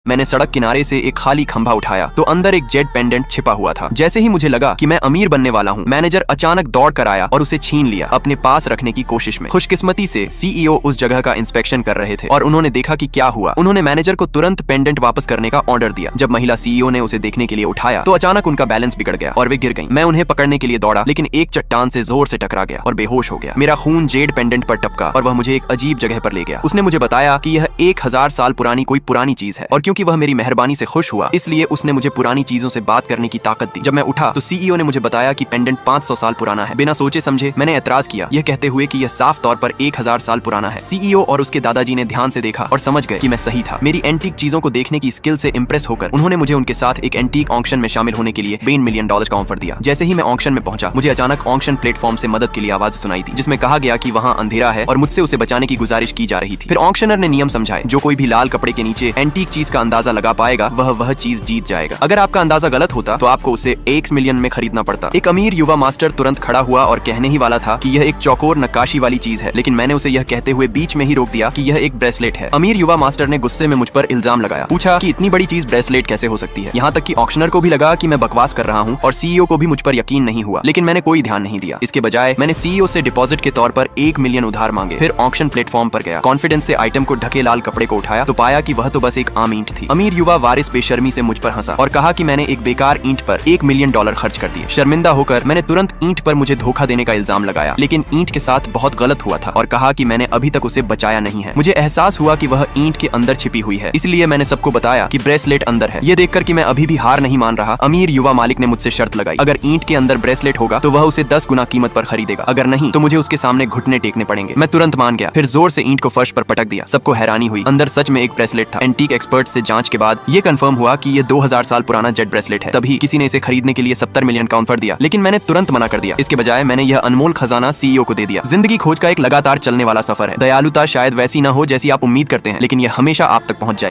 मैंने सड़क किनारे से एक खाली खंभा उठाया तो अंदर एक जेड पेंडेंट छिपा हुआ था। जैसे ही मुझे लगा कि मैं अमीर बनने वाला हूँ, मैनेजर अचानक दौड़ कर आया और उसे छीन लिया अपने पास रखने की कोशिश में। खुशकिस्मती से सीईओ उस जगह का इंस्पेक्शन कर रहे थे और उन्होंने देखा कि क्या हुआ। उन्होंने मैनेजर को तुरंत पेंडेंट वापस करने का ऑर्डर दिया। जब महिला सीईओ ने उसे देखने के लिए उठाया तो अचानक उनका बैलेंस बिगड़ गया और वे गिर गईं। मैं उन्हें पकड़ने के लिए दौड़ा, लेकिन एक चट्टान से जोर से टकरा गया और बेहोश हो गया। मेरा खून जेड पेंडेंट पर टपका और वह मुझे एक अजीब जगह पर ले गया। उसने मुझे बताया कि यह 1000 साल पुरानी कोई पुरानी चीज है और क्योंकि वह मेरी मेहरबानी से खुश हुआ, इसलिए उसने मुझे पुरानी चीजों से बात करने की ताकत दी। जब मैं उठा तो सीईओ ने मुझे बताया कि पेंडेंट 500 साल पुराना है। बिना सोचे समझे मैंने एतराज किया, यह कहते हुए कि यह साफ तौर पर 1000 साल पुराना है। सीईओ और उसके दादाजी ने ध्यान से देखा और समझ गए कि मैं सही था। मेरी एंटीक चीजों को देखने की स्किल से इंप्रेस होकर उन्होंने मुझे उनके साथ एक एंटीक ऑक्शन में शामिल होने के लिए $20 मिलियन का ऑफर दिया। जैसे ही मैं ऑक्शन में पहुंचा, मुझे अचानक ऑक्शन प्लेटफॉर्म से मदद के लिए आवाज सुनाई दी, जिसमें कहा गया कि वहां अंधेरा है और मुझसे उसे बचाने की गुजारिश की जा रही थी। फिर ऑक्शनर ने नियम समझाए, जो कोई भी लाल कपड़े के नीचे एंटीक चीज का अंदाजा लगा पाएगा वह चीज जीत जाएगा। अगर आपका अंदाजा गलत होता तो आपको उसे $1 मिलियन में खरीदना पड़ता। एक अमीर युवा मास्टर तुरंत खड़ा हुआ और कहने ही वाला था कि यह एक चौकोर नक्काशी वाली चीज है, लेकिन मैंने उसे यह कहते हुए बीच में ही रोक दिया कि यह एक ब्रेसलेट है। अमीर युवा मास्टर ने गुस्से में मुझ पर इल्जाम लगाया, पूछा कि इतनी बड़ी चीज ब्रेसलेट कैसे हो सकती है। यहाँ तक कि ऑक्शनर को भी लगा कि मैं बकवास कर रहा हूँ और सीईओ को भी मुझ पर यकीन नहीं हुआ, लेकिन मैंने कोई ध्यान नहीं दिया। इसके बजाय मैंने सीईओ से डिपॉजिट के तौर पर $1 मिलियन उधार मांगे। फिर ऑक्शन प्लेटफॉर्म पर गया, कॉन्फिडेंस से आइटम को ढके लाल कपड़े को उठाया तो पाया कि वह तो बस एक आम ईंट थी। अमीर युवा वारिस बेशर्मी से मुझ पर हंसा और कहा कि मैंने एक बेकार ईंट पर $1 मिलियन खर्च कर दिए। शर्मिंदा होकर मैंने तुरंत ईंट पर मुझे धोखा देने का इल्जाम लगाया, लेकिन ईंट के साथ बहुत गलत हुआ था और कहा कि मैंने अभी तक उसे बचाया नहीं है। मुझे एहसास हुआ कि वह ईंट के अंदर छिपी हुई है, इसलिए मैंने सबको बताया कि ब्रेसलेट अंदर है। ये देखकर कि मैं अभी भी हार नहीं मान रहा, अमीर युवा मालिक ने मुझसे शर्त लगाई, अगर ईंट के अंदर ब्रेसलेट होगा तो वह उसे 10 गुना कीमत पर खरीदेगा, अगर नहीं तो मुझे उसके सामने घुटने टेकने पड़ेंगे। मैं तुरंत मान गया, फिर जोर से ईंट को फर्श पर पटक दिया। सबको हैरानी हुई, अंदर सच में एक ब्रेसलेट था। एंटीक एक्सपर्ट से जांच के बाद ये कंफर्म हुआ कि ये 2000 साल पुराना जेड ब्रेसलेट है। तभी किसी ने इसे खरीदने के लिए $70 मिलियन का ऑफर दिया, लेकिन मैंने तुरंत मना कर दिया। इसके बजाय मैंने यह अनमोल खजाना सीईओ को दे दिया। जिंदगी खोज का एक लगातार चलने वाला सफर है। दयालुता शायद वैसी ना हो जैसी आप उम्मीद करते हैं, लेकिन यह हमेशा आप तक पहुंच जाए।